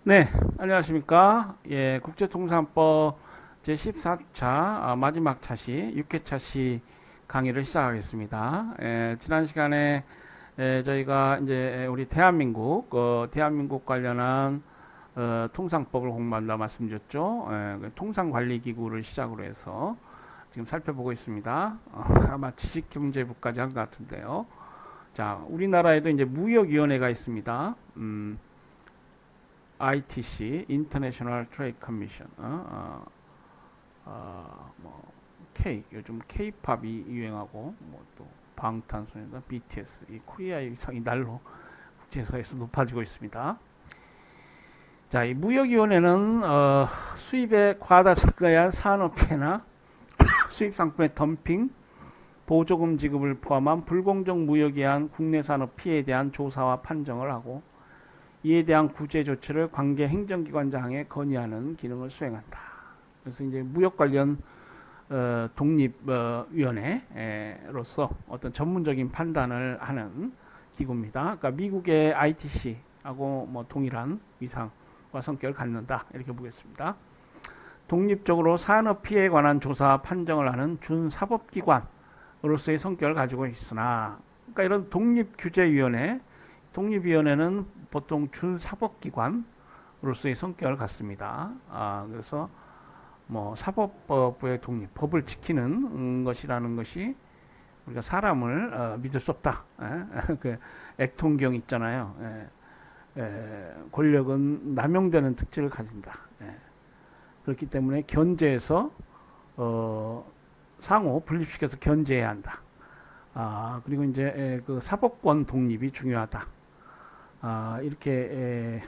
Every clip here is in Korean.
네, 안녕하십니까. 예, 국제통상법 제14차 마지막 차시, 6회차 시 강의를 시작하겠습니다. 지난 시간에 저희가 이제 우리 대한민국 관련한 통상법을 공부한다 말씀드렸죠. 그 통상관리기구를 시작으로 해서 지금 살펴보고 있습니다. 아마 지식경제부까지 한 것 같은데요. 자, 우리나라에도 이제 무역위원회가 있습니다. ITC, International Trade Commission, 뭐 K, 요즘 K-팝이 유행하고 뭐 또 방탄소년단, BTS, 이 코리아의 위상이 날로 국제사회에서 높아지고 있습니다. 자, 이 무역위원회는 수입에 과다 증가한 산업피해나 수입 상품의 덤핑, 보조금 지급을 포함한 불공정 무역에 의한 국내 산업 피해에 대한 조사와 판정을 하고 이에 대한 구제 조치를 관계 행정기관장에 건의하는 기능을 수행한다. 그래서 이제 무역 관련 독립위원회로서 어떤 전문적인 판단을 하는 기구입니다. 그러니까 미국의 ITC하고 뭐 동일한 위상과 성격을 갖는다. 이렇게 보겠습니다. 독립적으로 산업 피해에 관한 조사 판정을 하는 준사법기관으로서의 성격을 가지고 있으나, 그러니까 이런 독립위원회는 보통 준사법기관으로서의 성격을 갖습니다. 그래서 뭐 사법부의 독립, 법을 지키는 것이라는 것이 우리가 사람을 믿을 수 없다. 그 액통경 있잖아요. 권력은 남용되는 특질을 가진다. 그렇기 때문에 견제해서 상호 분립시켜서 견제해야 한다. 그리고 이제 그 사법권 독립이 중요하다. 이렇게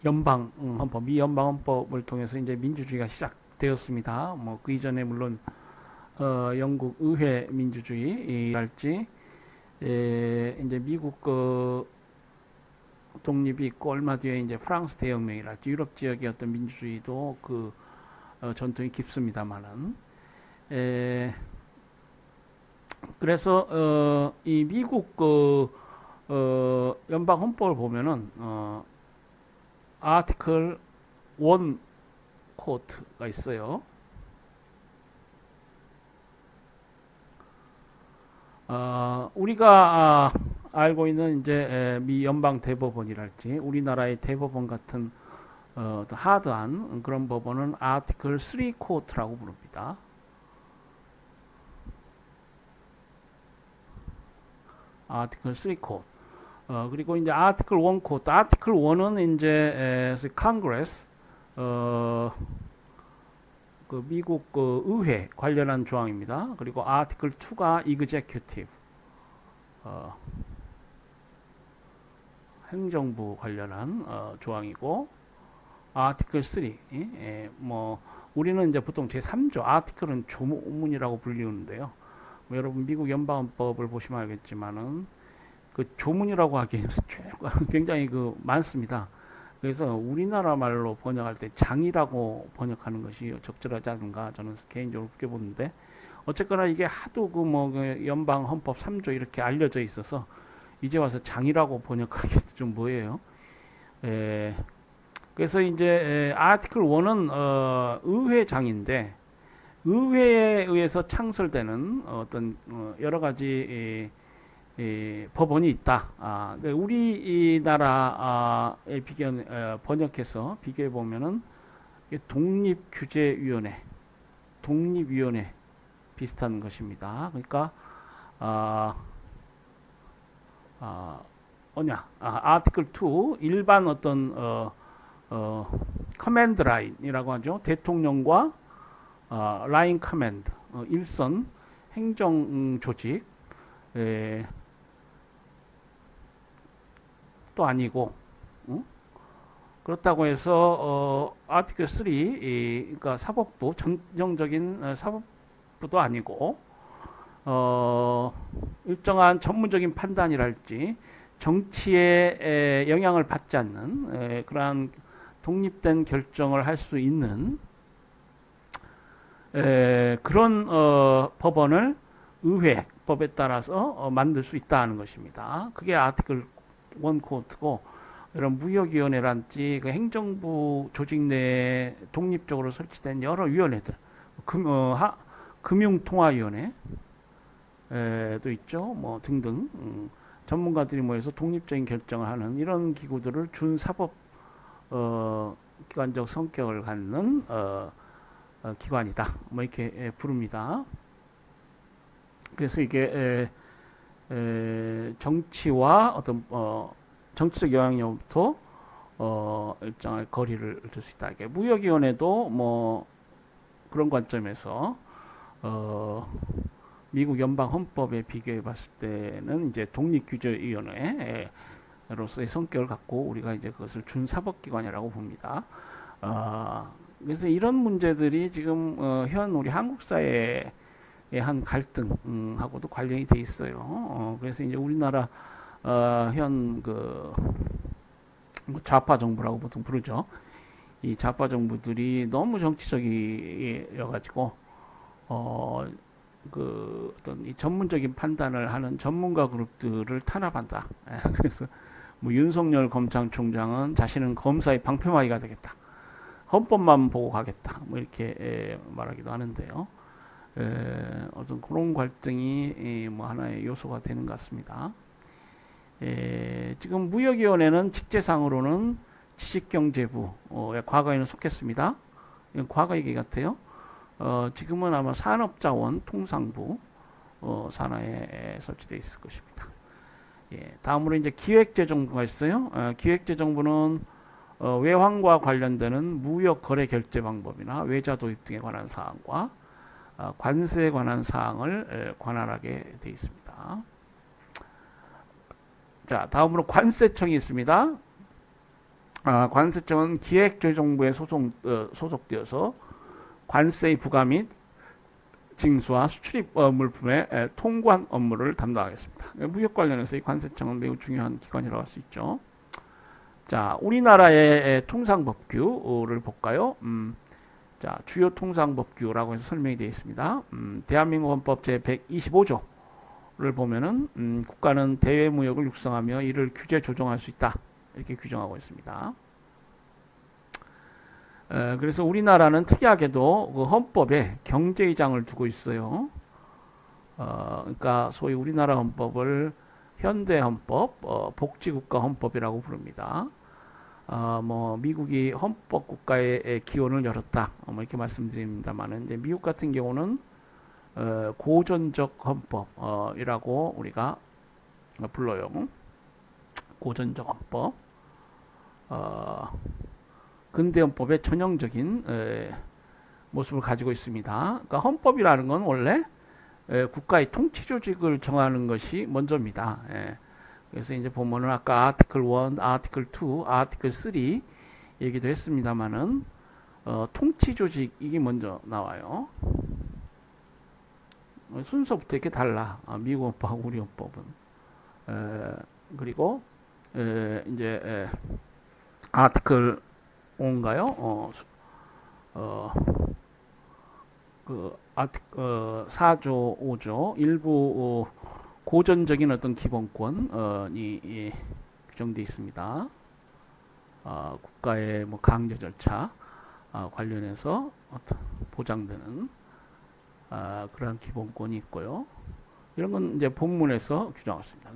연방 헌법, 미 연방 헌법을 통해서 이제 민주주의가 시작되었습니다. 뭐 그 이전에 물론 영국 의회 민주주의랄지 이제 미국 그 독립이 있고 얼마 뒤에 이제 프랑스 대혁명이랄지 유럽 지역의 어떤 민주주의도 그 전통이 깊습니다만은 그래서 이 미국 그 연방 헌법을 보면은 아티클 1 코트가 있어요. 우리가 알고 있는 이제 미 연방 대법원이랄지 우리나라의 대법원 같은 하드한 그런 법원은 아티클 3 코트라고 부릅니다. 아티클 3 코트. 그리고 이제 아티클 1 코트. 아티클 1은 이제 컨그레스 그 미국 그 의회 관련한 조항입니다. 그리고 아티클 2가 이그제큐티브 행정부 관련한 조항이고 아티클 3 뭐 우리는 이제 보통 제3조 아티클은 조문이라고 불리우는데요. 뭐 여러분 미국 연방헌법을 보시면 알겠지만은 그 조문이라고 하기에는 쭉 굉장히 그 많습니다. 그래서 우리나라 말로 번역할 때 장이라고 번역하는 것이 적절하지 않은가 저는 개인적으로 그렇게 보는데, 어쨌거나 이게 하도 그 뭐 연방 헌법 3조 이렇게 알려져 있어서 이제 와서 장이라고 번역하기도 좀 뭐예요. 그래서 이제 아티클 1은 의회장인데 의회에 의해서 창설되는 어떤 여러 가지 법원이 있다. 우리나라의 번역해서 비교해 보면은 독립위원회 비슷한 것입니다. 그러니까 아티클 2 일반 어떤 커맨드 라인이라고 하죠. 대통령과 라인 커맨드 일선 행정 조직 또 아니고, 그렇다고 해서 아티클 3 그러니까 사법부 전형적인 사법부도 아니고 일정한 전문적인 판단이랄지 정치에 영향을 받지 않는 그러한 독립된 결정을 할 수 있는 그런 법원을 의회법에 따라서 만들 수 있다는 것입니다. 그게 아티클 1 코트고 이런 무역위원회란지 그 행정부 조직 내에 독립적으로 설치된 여러 위원회들, 금융통화위원회도 있죠. 뭐 등등 전문가들이 모여서 독립적인 결정을 하는 이런 기구들을 준사법 기관적 성격을 갖는 기관이다. 뭐 이렇게 부릅니다. 그래서 이게 정치와 어떤 정치적 영향력부터 일정한 거리를 둘 수 있다. 이게 무역위원회도 뭐 그런 관점에서 미국 연방 헌법에 비교해 봤을 때는 이제 독립규제위원회로서의 성격을 갖고 우리가 이제 그것을 준사법기관이라고 봅니다. 그래서 이런 문제들이 지금 현 우리 한국 사회의 한 갈등하고도 관련이 돼 있어요. 그래서 이제 우리나라 현 좌파 정부라고 보통 부르죠. 이 좌파 정부들이 너무 정치적이어가지고 어떤 이 전문적인 판단을 하는 전문가 그룹들을 탄압한다. 그래서 뭐 윤석열 검찰총장은 자신은 검사의 방패막이가 되겠다. 헌법만 보고 가겠다. 뭐 이렇게 말하기도 하는데요. 어떤 그런 갈등이 뭐 하나의 요소가 되는 것 같습니다. 지금 무역위원회는 직제상으로는 지식경제부의 과거에는 속했습니다. 이건 과거 얘기 같아요. 지금은 아마 산업자원통상부 산하에 설치되어 있을 것입니다. 다음으로 이제 기획재정부가 있어요. 기획재정부는 외환과 관련되는 무역 거래 결제 방법이나 외자 도입 등에 관한 사항과 관세에 관한 사항을 관할하게 되어 있습니다. 자, 다음으로 관세청이 있습니다. 관세청은 기획재정부에 소속되어서 관세의 부과 및 징수와 수출입 물품의 통관 업무를 담당하겠습니다. 무역 관련해서 이 관세청은 매우 중요한 기관이라고 할 수 있죠. 자, 우리나라의 통상법규를 볼까요? 자, 주요 통상법규라고 해서 설명이 되어 있습니다. 대한민국 헌법 제125조를 보면은 국가는 대외무역을 육성하며 이를 규제 조정할 수 있다. 이렇게 규정하고 있습니다. 그래서 우리나라는 특이하게도 그 헌법에 경제의장을 두고 있어요. 그러니까 소위 우리나라 헌법을 현대헌법, 복지국가 헌법이라고 부릅니다. 뭐 미국이 헌법 국가의 기원을 열었다. 뭐 이렇게 말씀드립니다만은 이제 미국 같은 경우는 고전적 헌법이라고 우리가 불러요. 고전적 헌법. 근대헌법의 전형적인 모습을 가지고 있습니다. 그러니까 헌법이라는 건 원래 국가의 통치 조직을 정하는 것이 먼저입니다. 그래서 이제 보면은 아까 아티클 1, 아티클 2, 아티클 3 얘기도 했습니다만은 통치 조직이 먼저 나와요. 순서부터 이렇게 달라. 미국 헌법하고 우리 헌법은. 그리고 이제 아티클 5인가요? 4조, 5조 일부 고전적인 어떤 기본권이 규정되어 있습니다. 국가의 뭐 강제 절차 관련해서 보장되는 그러한 기본권이 있고요. 이런 건 이제 본문에서 규정했습니다.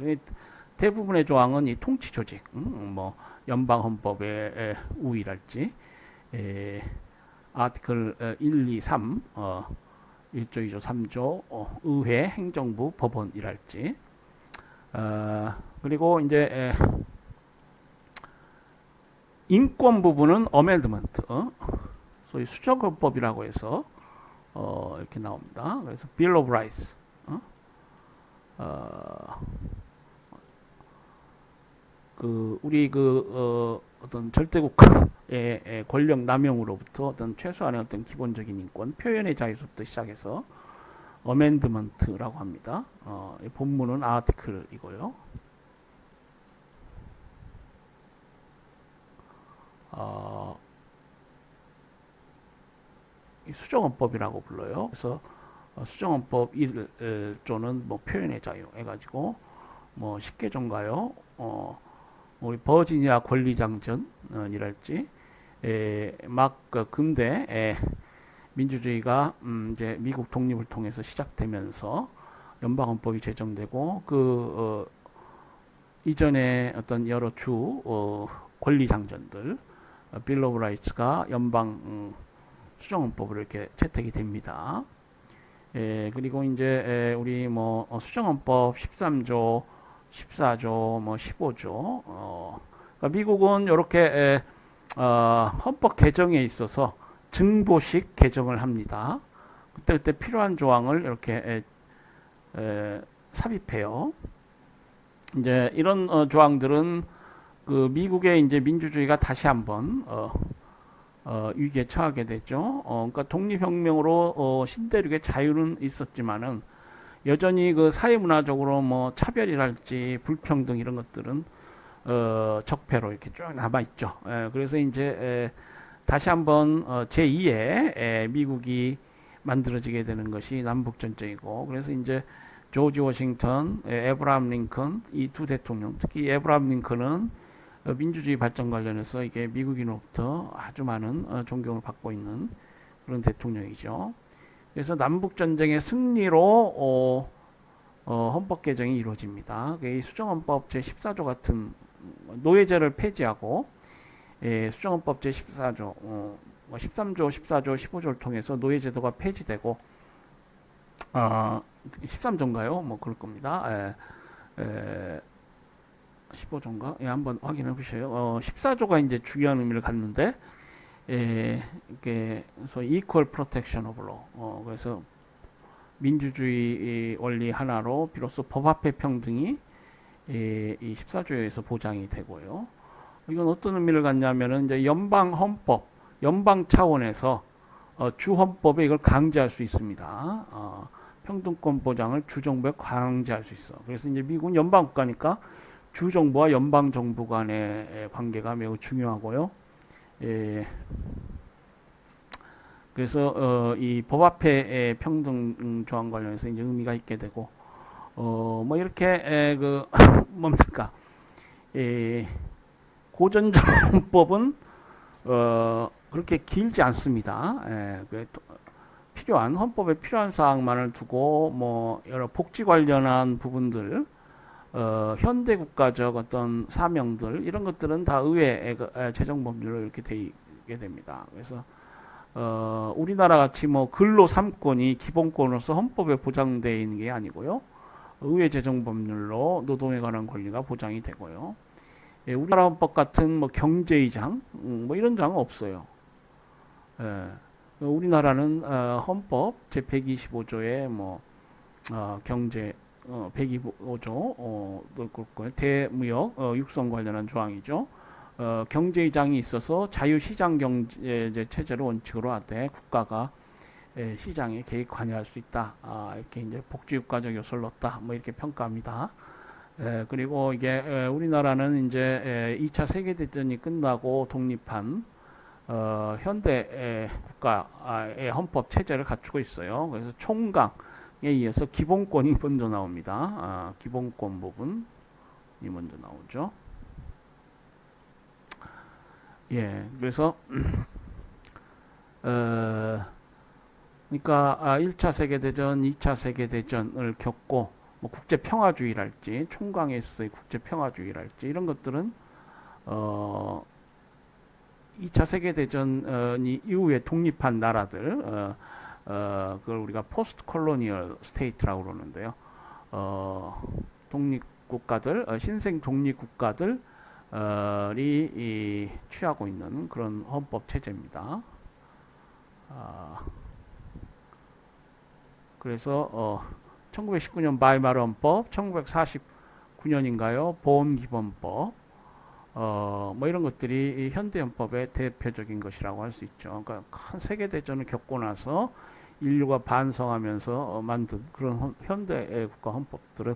대부분의 조항은 이 통치 조직, 뭐 연방 헌법의 우위랄지, 아티클 1, 2, 3, 1조, 2조, 3조, 의회, 행정부, 법원이랄지, 그리고 이제 인권 부분은 어멘드먼트, 소위 수정헌법이라고 해서 이렇게 나옵니다. 그래서 Bill of Rights, 우리 어떤 절대국가의 권력 남용으로부터 어떤 최소한의 어떤 기본적인 인권, 표현의 자유부터 시작해서 어멘드먼트라고 합니다. 본문은 아티클이고요. 수정헌법이라고 불러요. 그래서 수정헌법 1조는 뭐 표현의 자유 해가지고 뭐 10개 정가요. 우리 버지니아 권리장전이랄지 막그 근대 민주주의가 이제 미국 독립을 통해서 시작되면서 연방헌법이 제정되고 이전에 어떤 여러 주 권리장전들 빌 오브 라이츠가 연방 수정헌법으로 이렇게 채택이 됩니다. 그리고 이제 우리 뭐 수정헌법 13조, 14조, 뭐 15조. 그러니까 미국은 이렇게 헌법 개정에 있어서 증보식 개정을 합니다. 그때 필요한 조항을 이렇게 삽입해요. 이제 이런 조항들은 그 미국의 이제 민주주의가 다시 한번 위기에 처하게 됐죠. 그러니까 독립혁명으로 신대륙의 자유는 있었지만은 여전히 그 사회문화적으로 뭐 차별이랄지 불평등 이런 것들은 적폐로 이렇게 쭉 남아 있죠. 그래서 이제 다시 한번 제2의 미국이 만들어지게 되는 것이 남북전쟁이고, 그래서 이제 조지 워싱턴, 에브라함 링컨 이 두 대통령, 특히 에브라함 링컨은 민주주의 발전 관련해서 이게 미국인으로부터 아주 많은 존경을 받고 있는 그런 대통령이죠. 그래서 남북 전쟁의 승리로 헌법 개정이 이루어집니다. 이 수정헌법 제 14조 같은 노예제를 폐지하고 수정헌법 제 14조, 13조, 14조, 15조를 통해서 노예제도가 폐지되고 13조인가요? 뭐 그럴 겁니다. 15조인가? 예, 한번 확인해 보세요. 14조가 이제 중요한 의미를 갖는데, 이게 소위 equal protection of law. 그래서 민주주의 원리 하나로 비로소 법 앞의 평등이 이 14조에서 보장이 되고요. 이건 어떤 의미를 갖냐면은 이제 연방 헌법, 연방 차원에서 주 헌법에 이걸 강제할 수 있습니다. 평등권 보장을 주 정부에 강제할 수 있어. 그래서 이제 미국은 연방 국가니까 주 정부와 연방 정부 간의 관계가 매우 중요하고요. 그래서 이 법 앞의 평등 조항 관련해서 이제 의미가 있게 되고, 뭐 이렇게 그 뭡니까? 고전정법은 그렇게 길지 않습니다. 필요한 헌법에 필요한 사항만을 두고 뭐 여러 복지 관련한 부분들, 현대 국가적 어떤 사명들 이런 것들은 다 의회 재정 법률로 이렇게 되게 됩니다. 그래서 우리나라 같이 뭐 근로 3권이 기본권으로서 헌법에 보장되어 있는 게 아니고요. 의회 재정 법률로 노동에 관한 권리가 보장이 되고요. 우리나라 헌법 같은 뭐 경제의 장, 뭐 이런 장은 없어요. 우리나라는 헌법 제 125조에 뭐 경제 125조 대무역 육성 관련한 조항이죠. 경제의 장이 있어서 자유시장 경제 체제를 원칙으로 하되 국가가 시장에 개입 관여할 수 있다. 이렇게 이제 복지국가적 요소를 넣었다. 뭐 이렇게 평가합니다. 그리고 이게 우리나라는 이제 2차 세계대전이 끝나고 독립한 현대 국가의 헌법 체제를 갖추고 있어요. 그래서 총강에 의해서 기본권이 먼저 나옵니다. 기본권 부분이 먼저 나오죠. 예, 그래서 그러니까 1차 세계대전, 2차 세계대전을 겪고 뭐 국제평화주의랄지 총강에 있어서의 국제평화주의랄지 이런 것들은 2차 세계대전 이후에 독립한 나라들 그걸 우리가 포스트 콜로니얼 스테이트라고 그러는데요. 독립국가들, 신생 독립국가들이 취하고 있는 그런 헌법 체제입니다. 그래서 1919년 바이마르 헌법, 1949년인가요? 보험기본법, 뭐 이런 것들이 현대 헌법의 대표적인 것이라고 할 수 있죠. 그러니까 큰 세계 대전을 겪고 나서 인류가 반성하면서 만든 그런 현대 국가 헌법들은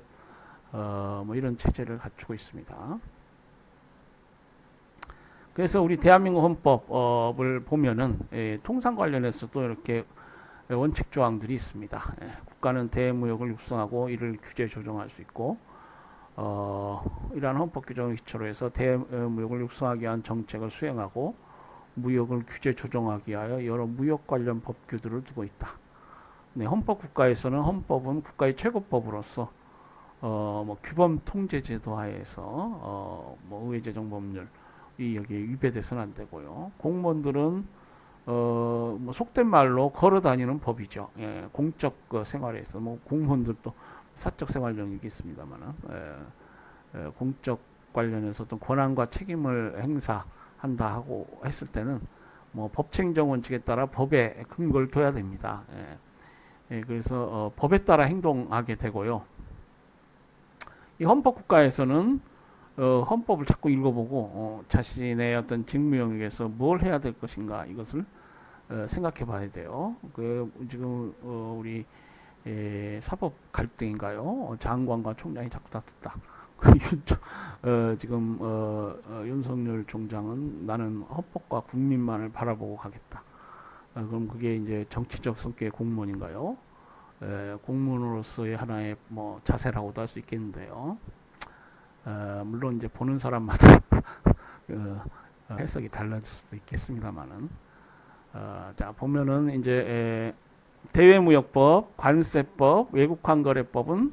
뭐 이런 체제를 갖추고 있습니다. 그래서 우리 대한민국 헌법을 보면은 통상 관련해서도 이렇게 원칙 조항들이 있습니다. 국가는 대무역을 육성하고 이를 규제 조정할 수 있고 이러한 헌법 규정을 기초로 해서 대무역을 육성하기 위한 정책을 수행하고 무역을 규제 조정하기 위하여 여러 무역 관련 법규들을 두고 있다. 네, 헌법 국가에서는 헌법은 국가의 최고법으로서 뭐 규범 통제제도 하에서 뭐 의회재정법률 이 여기에 위배돼서는 안 되고요. 공무원들은 뭐 속된 말로 걸어 다니는 법이죠. 예, 공적 생활에서 뭐 공무원들도 사적 생활 영역이 있습니다만은 공적 관련해서 어떤 권한과 책임을 행사한다 하고 했을 때는 뭐 법체행정 원칙에 따라 법에 근거를 둬야 됩니다. 그래서 법에 따라 행동하게 되고요. 이 헌법 국가에서는 헌법을 자꾸 읽어보고 자신의 어떤 직무 영역에서 뭘 해야 될 것인가 이것을 생각해 봐야 돼요. 지금 우리 사법 갈등인가요? 장관과 총장이 자꾸 다투다. 지금 윤석열 총장은 나는 헌법과 국민만을 바라보고 가겠다. 그럼 그게 이제 정치적 성격의 공무원인가요? 공무원으로서의 하나의 뭐 자세라고도 할 수 있겠는데요. 물론 이제 보는 사람마다 해석이 달라질 수도 있겠습니다만은 자 보면은 이제 대외무역법, 관세법, 외국환거래법은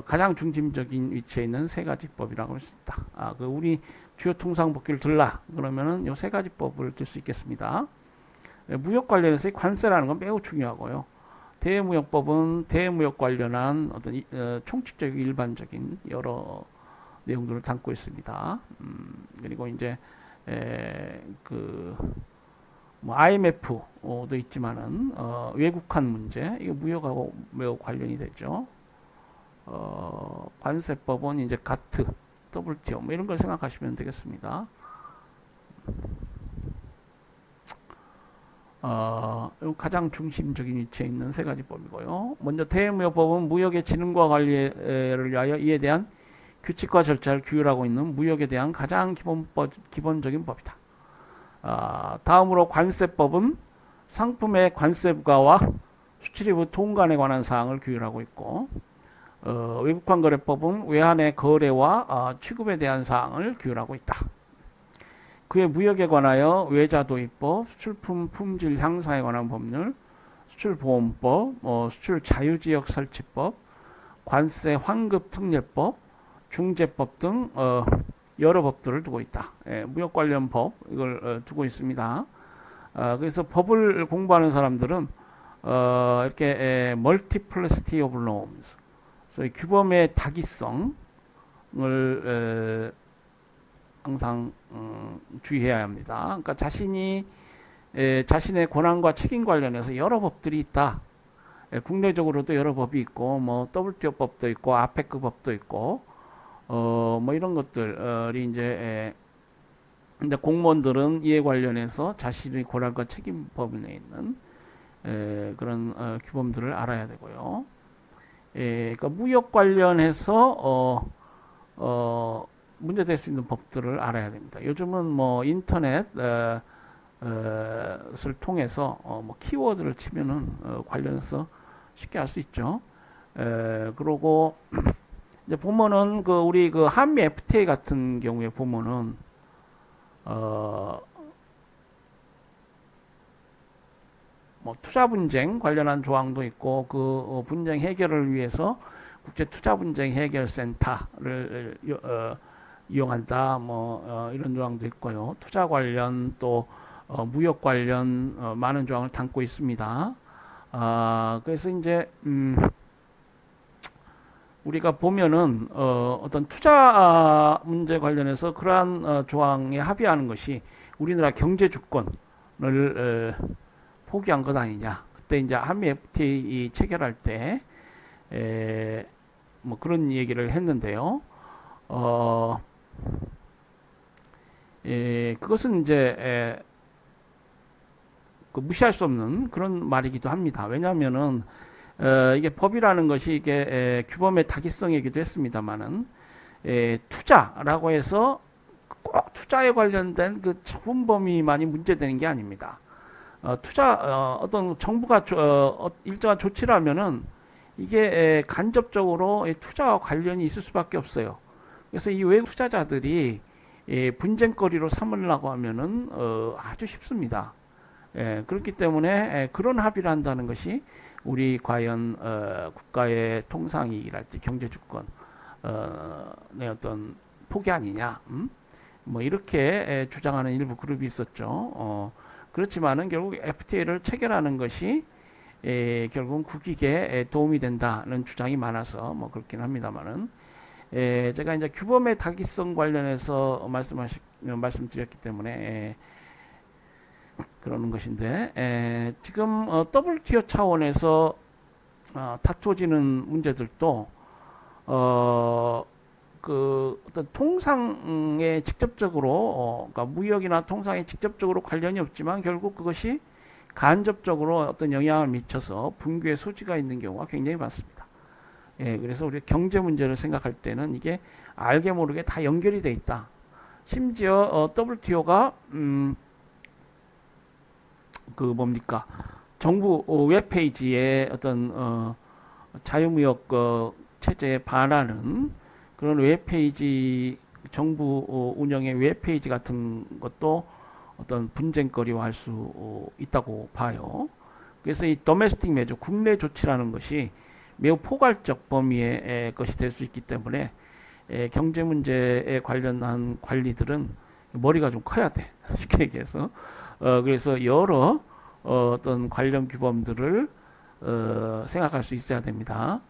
가장 중심적인 위치에 있는 세 가지 법이라고 할 수 있다. 우리 주요 통상법규를 들라 그러면은 요 세 가지 법을 들 수 있겠습니다. 무역 관련해서 관세라는 건 매우 중요하고요. 대외무역법은 대외무역 관련한 어떤 총칙적이고 일반적인 여러 내용들을 담고 있습니다. 그리고 이제 뭐 IMF도 있지만은 외국환 문제 이거 무역하고 매우 관련이 되죠. 관세법은 이제 가트, WTO 뭐 이런 걸 생각하시면 되겠습니다. 가장 중심적인 위치에 있는 세 가지 법이고요. 먼저 대외무역법은 무역의 진흥과 관리를 위하여 이에 대한 규칙과 절차를 규율하고 있는 무역에 대한 가장 기본적인 법이다. 다음으로 관세법은 상품의 관세 부과와 수출입의 통관에 관한 사항을 규율하고 있고 외국환거래법은 외환의 거래와 취급에 대한 사항을 규율하고 있다. 그의 무역에 관하여 외자도입법, 수출품 품질 향상에 관한 법률, 수출보험법, 수출 자유지역 설치법, 관세 환급 특례법, 중재법 등 여러 법들을 두고 있다. 무역 관련 법 이걸 두고 있습니다. 그래서 법을 공부하는 사람들은 이렇게 multiplicity of norms, 규범의 다기성을 항상 주의해야 합니다. 그러니까 자신의 권한과 책임 관련해서 여러 법들이 있다. 국내적으로도 여러 법이 있고, 뭐 WTO 법도 있고, 아페크 법도 있고, 뭐 이런 것들이 이제 공무원들은 이에 관련해서 자신의 권한과 책임 범위 내에 있는 그런 규범들을 알아야 되고요. 그러니까 무역 관련해서 문제될 수 있는 법들을 알아야 됩니다. 요즘은 뭐 인터넷을 통해서 뭐 키워드를 치면은 관련해서 쉽게 알 수 있죠. 그러고 이제 보면은 우리 한미 FTA 같은 경우에 보면은 뭐 투자 분쟁 관련한 조항도 있고 그 분쟁 해결을 위해서 국제 투자 분쟁 해결 센터를 이용한다. 뭐 이런 조항도 있고요. 투자 관련 또 무역 관련 많은 조항을 담고 있습니다. 그래서 이제 우리가 보면은 어떤 투자 문제 관련해서 그러한 조항에 합의하는 것이 우리나라 경제 주권을 포기한 것 아니냐. 그때 이제 한미 FTA 체결할 때 뭐 그런 얘기를 했는데요. 그것은 이제 무시할 수 없는 그런 말이기도 합니다. 왜냐하면은 이게 법이라는 것이 이게 규범의 다기성이기도 했습니다만은 투자라고 해서 꼭 투자에 관련된 그 처분 범위만이 문제되는 게 아닙니다. 어떤 정부가 일정한 조치를 하면은 이게 간접적으로 투자와 관련이 있을 수밖에 없어요. 그래서 이 외국 투자자들이 분쟁거리로 삼으려고 하면은 아주 쉽습니다. 그렇기 때문에 그런 합의를 한다는 것이 우리 과연 국가의 통상이익이랄지 경제주권 의 어떤 포기 아니냐, 뭐 이렇게 주장하는 일부 그룹이 있었죠. 그렇지만은 결국 FTA를 체결하는 것이 결국은 국익에 도움이 된다는 주장이 많아서 뭐 그렇긴 합니다만은 제가 이제 규범의 다기성 관련해서 말씀드렸기 때문에 그러는 것인데 지금 WTO 차원에서 다투어지는 문제들도 그 어떤 통상에 직접적으로 그러니까 무역이나 통상에 직접적으로 관련이 없지만 결국 그것이 간접적으로 어떤 영향을 미쳐서 붕괴의 소지가 있는 경우가 굉장히 많습니다. 그래서 우리 경제 문제를 생각할 때는 이게 알게 모르게 다 연결이 돼 있다. 심지어 WTO가 그 뭡니까? 정부 웹페이지에 어떤 자유무역 체제에 반하는 그런 웹페이지, 정부 운영의 웹페이지 같은 것도 어떤 분쟁거리화 할 수 있다고 봐요. 그래서 이 도메스틱 메저, 국내 조치라는 것이 매우 포괄적 범위의 것이 될 수 있기 때문에 경제 문제에 관련한 관리들은 머리가 좀 커야 돼. 쉽게 얘기해서. 그래서 여러 어떤 관련 규범들을 생각할 수 있어야 됩니다.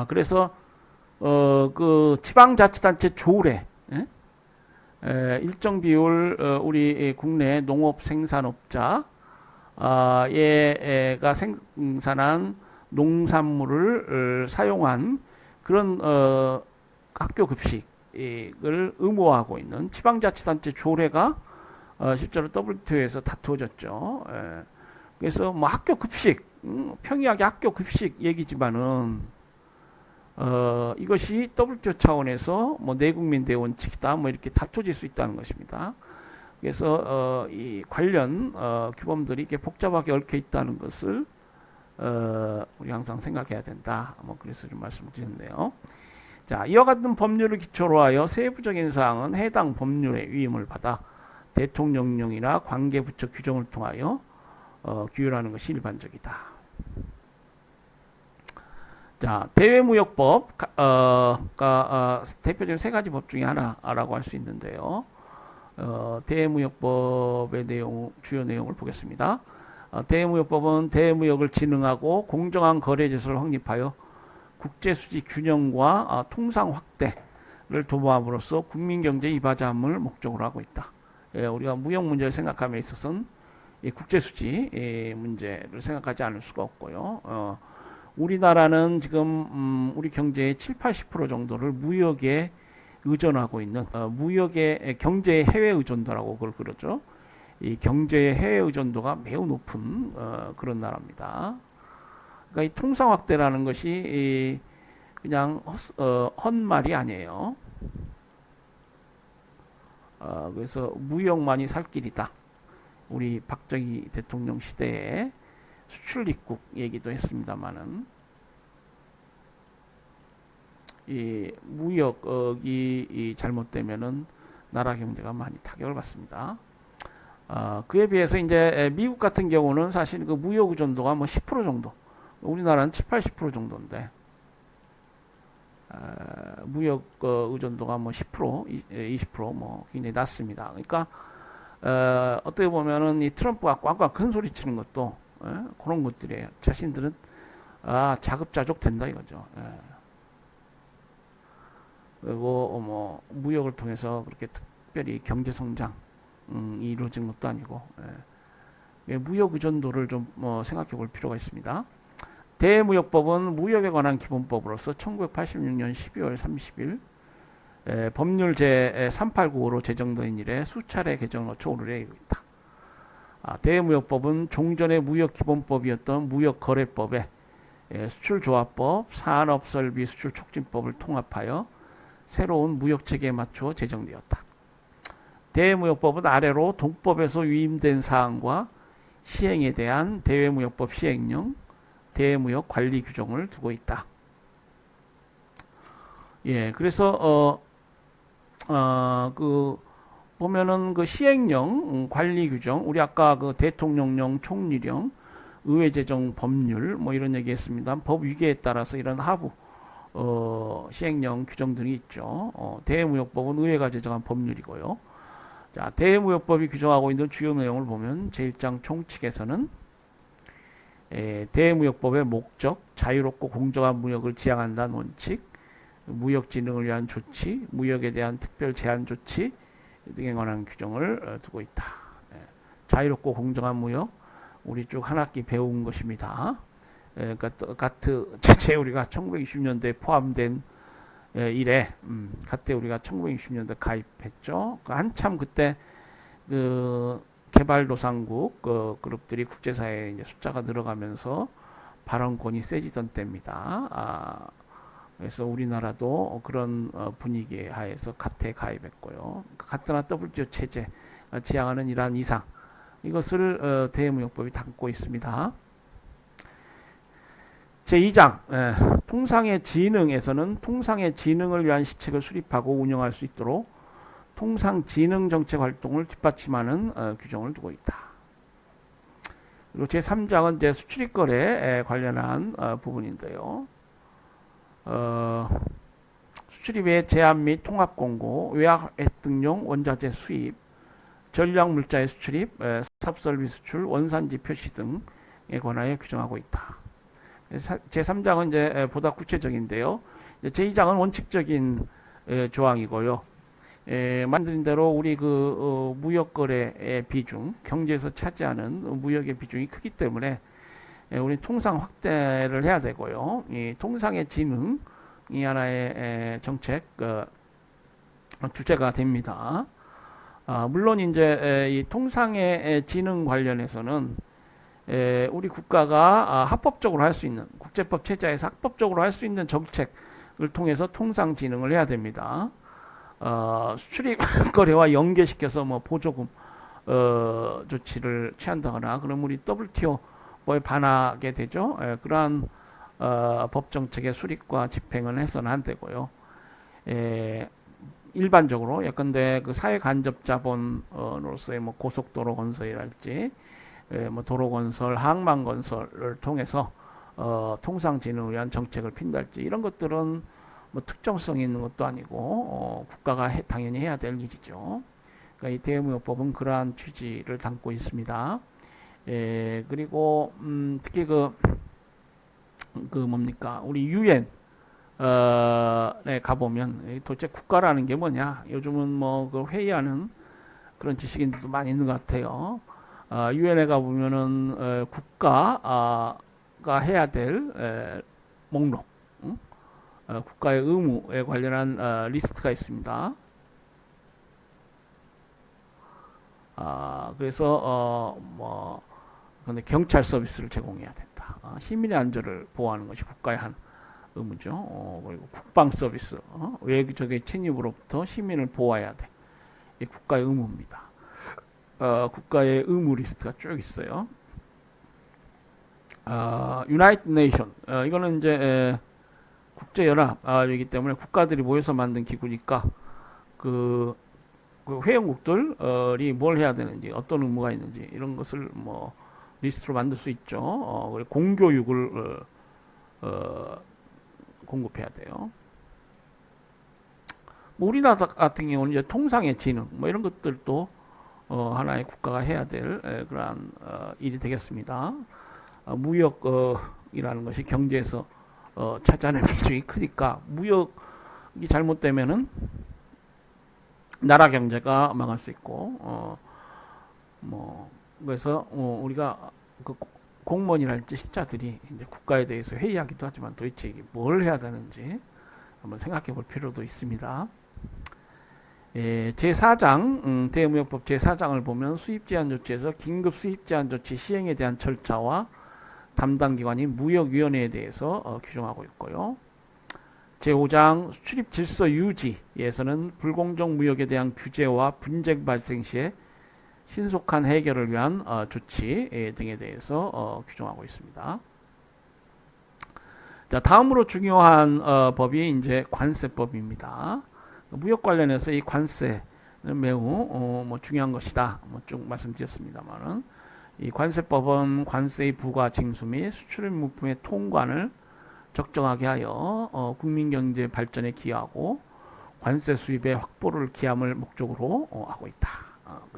그래서 그 지방자치단체 조례, 일정 비율 우리 국내 농업 생산업자 가 생산한 농산물을 사용한 그런 학교 급식을 의무화하고 있는 지방자치단체 조례가 실제로 WTO에서 다투어졌죠. 그래서 뭐 학교 급식, 평이하게 학교 급식 얘기지만은 이것이 WTO 차원에서 뭐 내국민 대원칙이다 뭐 이렇게 다투질 수 있다는 것입니다. 그래서 이 관련 규범들이 이렇게 복잡하게 얽혀 있다는 것을 우리 항상 생각해야 된다. 뭐 그래서 좀 말씀을 드렸네요. 자, 이와 같은 법률을 기초로 하여 세부적인 사항은 해당 법률의 위임을 받아 대통령령이나 관계부처 규정을 통하여 규율하는 것이 일반적이다. 자, 대외무역법 대표적인 세 가지 법 중에 하나라고 할 수 있는데요. 대외무역법의 내용, 주요 내용을 보겠습니다. 대외무역법은 대외무역을 진흥하고 공정한 거래 질서를 확립하여 국제수지 균형과 통상 확대를 도모함으로써 국민경제 이바지함을 목적으로 하고 있다. 우리가 무역 문제를 생각함에 있어서는 국제수지 문제를 생각하지 않을 수가 없고요. 우리나라는 지금 우리 경제의 7~80% 정도를 무역에 의존하고 있는 무역의 경제의 해외 의존도라고 그걸 그러죠. 이 경제의 해외 의존도가 매우 높은 그런 나라입니다. 그러니까 이 통상 확대라는 것이 그냥 헛말이 아니에요. 그래서 무역만이 살 길이다. 우리 박정희 대통령 시대에 수출 입국 얘기도 했습니다만은 이 무역이 잘못되면은 나라 경제가 많이 타격을 받습니다. 그에 비해서 이제 미국 같은 경우는 사실 그 무역 의존도가 뭐 10% 정도, 우리나라는 7~80% 정도인데 무역 의존도가 뭐 10%, 20% 굉장히 낮습니다. 그러니까 어떻게 보면은 이 트럼프가 꽝꽝 큰 소리 치는 것도 그런 것들이에요. 자신들은 자급자족 된다 이거죠. 그리고 뭐 무역을 통해서 그렇게 특별히 경제 성장 이루어진 것도 아니고 무역 의존도를 좀 생각해 볼 필요가 있습니다. 대무역법은 무역에 관한 기본법으로서 1986년 12월 30일 법률 제3895로 제정된 이래 수차례 개정을 거쳐 오늘에 이르고 있다. 대무역법은 종전의 무역기본법이었던 무역거래법에 수출조합법, 산업설비 수출촉진법을 통합하여 새로운 무역체계에 맞추어 제정되었다. 대무역법은 아래로 동법에서 위임된 사항과 시행에 대한 대외무역법 시행령, 대무역 관리 규정을 두고 있다. 예, 그래서 그 보면은 그 시행령, 관리 규정, 우리 아까 그 대통령령, 총리령, 의회제정 법률 뭐 이런 얘기했습니다. 법 위계에 따라서 이런 하부 시행령 규정들이 있죠. 대무역법은 의회가 제정한 법률이고요. 자, 대무역법이 규정하고 있는 주요 내용을 보면 제1장 총칙에서는 대무역법의 목적, 자유롭고 공정한 무역을 지향한다는 원칙, 무역 진흥을 위한 조치, 무역에 대한 특별 제한 조치 등에 관한 규정을 두고 있다. 자유롭고 공정한 무역, 우리 쭉 한 학기 배운 것입니다. 가트 제체 우리가 1960년대에 포함된 이래 가트에 우리가 1960년대 가입했죠. 한참 그때 그 개발도상국 그룹들이 국제사회에 이제 숫자가 늘어가면서 발언권이 세지던 때입니다. 그래서 우리나라도 그런 분위기 하에서 가트에 가입했고요. 가트나 WTO 체제 지향하는 이러한 이상 이것을 대무역법이 담고 있습니다. 제2장 통상의 진흥에서는 통상의 진흥을 위한 시책을 수립하고 운영할 수 있도록 통상 진흥 정책 활동을 뒷받침하는 규정을 두고 있다. 그리고 제3장은 이제 수출입 거래에 관련한 부분인데요. 수출입의 제한 및 통합 공고, 외화 획득용 원자재 수입, 전략 물자의 수출입, 사업 서비스 수출, 원산지 표시 등에 관하여 규정하고 있다. 제3장은 이제 보다 구체적인데요. 제2장은 원칙적인 조항이고요. 말씀드린 대로 우리 그 무역 거래의 비중, 경제에서 차지하는 무역의 비중이 크기 때문에 우리 통상 확대를 해야 되고요. 이 통상의 진흥 이 하나의 정책 주제가 됩니다. 물론 이제 이 통상의 진흥 관련해서는 우리 국가가 합법적으로 할 수 있는 국제법 체제에서 합법적으로 할 수 있는 정책을 통해서 통상 진흥을 해야 됩니다. 수출입 거래와 연계시켜서 뭐 보조금 조치를 취한다거나 그럼 우리 WTO에 반하게 되죠. 그러한 법 정책의 수립과 집행은 해서는 안 되고요. 일반적으로 예컨대 그 사회 간접 자본으로서의 뭐 고속도로 건설이랄지 뭐 도로 건설, 항만 건설을 통해서 통상 진흥을 위한 정책을 핀달지 이런 것들은 뭐 특정성이 있는 것도 아니고 국가가 당연히 해야 될 일이죠. 그러니까 이 대무역법은 그러한 취지를 담고 있습니다. 그리고 특히 그 뭡니까 우리 유엔에 가보면 도대체 국가라는 게 뭐냐? 요즘은 뭐 그 회의하는 그런 지식인들도 많이 있는 것 같아요. 유엔에 가보면은 국가가 해야 될 목록, 국가의 의무에 관련한 리스트가 있습니다. 그래서 뭐 근데 경찰 서비스를 제공해야 된다. 시민의 안전을 보호하는 것이 국가의 한 의무죠. 그리고 국방 서비스, 외적의 침입으로부터 시민을 보호해야 돼. 이 국가의 의무입니다. 국가의 의무 리스트가 쭉 있어요. 유나이티드 네이션, 이거는 이제 국제연합이기 때문에 국가들이 모여서 만든 기구니까 그 회원국들이 뭘 해야 되는지 어떤 의무가 있는지 이런 것을 뭐 리스트로 만들 수 있죠. 그리고 공교육을 공급해야 돼요. 우리나라 같은 경우는 이제 통상의 진흥 뭐 이런 것들도 하나의 국가가 해야 될 그러한 일이 되겠습니다. 무역이라는 것이 경제에서 차지하는 비중이 크니까 무역이 잘못되면은 나라 경제가 망할 수 있고 뭐 그래서 우리가 그 공무원이랄지 식자들이 이제 국가에 대해서 회의하기도 하지만 도대체 이게 뭘 해야 되는지 한번 생각해 볼 필요도 있습니다. 제4장 대무역법 제4장을 보면 수입제한 조치에서 긴급 수입제한 조치 시행에 대한 절차와 담당 기관인 무역위원회에 대해서 규정하고 있고요. 제5장 수출입 질서 유지에서는 불공정 무역에 대한 규제와 분쟁 발생 시에 신속한 해결을 위한 조치 등에 대해서 규정하고 있습니다. 자, 다음으로 중요한 법이 이제 관세법입니다. 무역 관련해서 이 관세는 매우 뭐 중요한 것이다. 뭐 쭉 말씀드렸습니다만은 이 관세법은 관세의 부과 징수 및 수출 물품의 통관을 적정하게 하여 국민 경제 발전에 기여하고 관세 수입의 확보를 기함을 목적으로 하고 있다.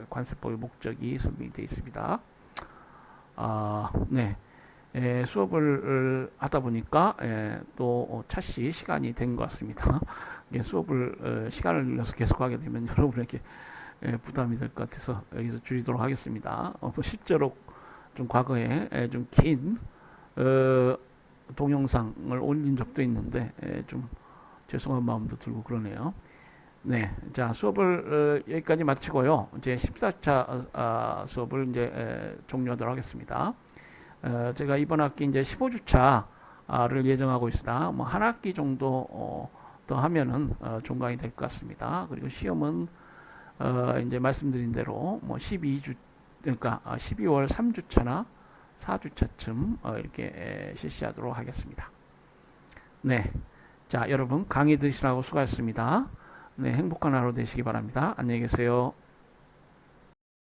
관세법의 목적이 설명이 되어 있습니다. 네. 수업을 하다 보니까 또 차시 시간이 된 것 같습니다. 수업을 시간을 늘려서 계속하게 되면 여러분에게 부담이 될 것 같아서 여기서 줄이도록 하겠습니다. 실제로 좀 과거에 좀 긴 동영상을 올린 적도 있는데 좀 죄송한 마음도 들고 그러네요. 네, 자 수업을 여기까지 마치고요. 이제 14차 수업을 이제 종료하도록 하겠습니다. 제가 이번 학기 이제 15주차를 예정하고 있으나 뭐 한 학기 정도 더 하면은 종강이 될 것 같습니다. 그리고 시험은 이제 말씀드린 대로 뭐 12주 그러니까 12월 3주차나 4주차쯤 이렇게 실시하도록 하겠습니다. 네, 자 여러분 강의 들으시라고 수고하셨습니다. 네, 행복한 하루 되시기 바랍니다. 안녕히 계세요.